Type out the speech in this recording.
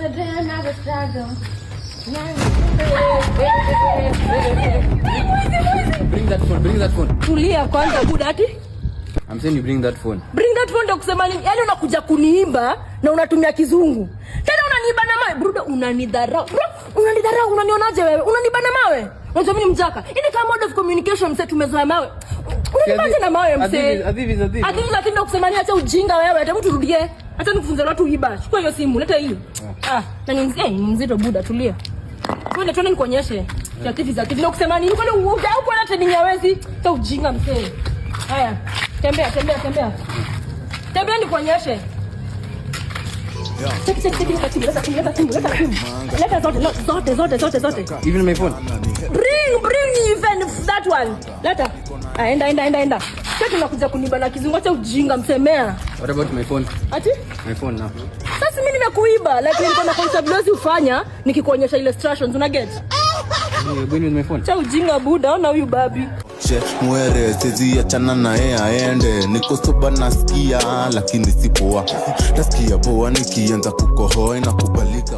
Bring that phone. Tulia kwanza budati. I'm saying you bring that phone. Bring that phone ndo kusema nini? Yaani unakuja kuniimba na unatumia kizungu. Tena unaniiba na mawe. Bruda unanidharau. Unanidharau, unanionaje wewe? Unaniiba na mawe? Unajua mimi mjaka. Ini kama mode of communication mse tumezoea mawe. Unaniiba na mawe mse. Adhivi. Lakini ndo kusema nini acha ujinga wewe. Hata mtu rudie. Acha nikufunze watu iba. Chukua hiyo simu, leta hiyo. Na ni mzito buda, tulia. Twende nikuonyeshe. Activity. Ndo kusema nini? Kwani uko na training ya wezi? Acha ujinga mse. Haya. Tembea. Tembea nikuonyeshe. Leta zote. Even my phone. Bring even that one. Leta. Enda. Sasa tunakuja kuniba na kizungu, acha ujinga msemea. What about my phone? Ati? My phone now. Sasa mimi nimekuiba, lakini niko na concept ufanya nikikuonyesha illustrations, una get? You're going with my phone. Acha ujinga buda, ona huyu babi. Mwere sezi achana na aende. Niko soba nasikia lakini si poa. Nasikia poa nikianza kukohoa na kubalika.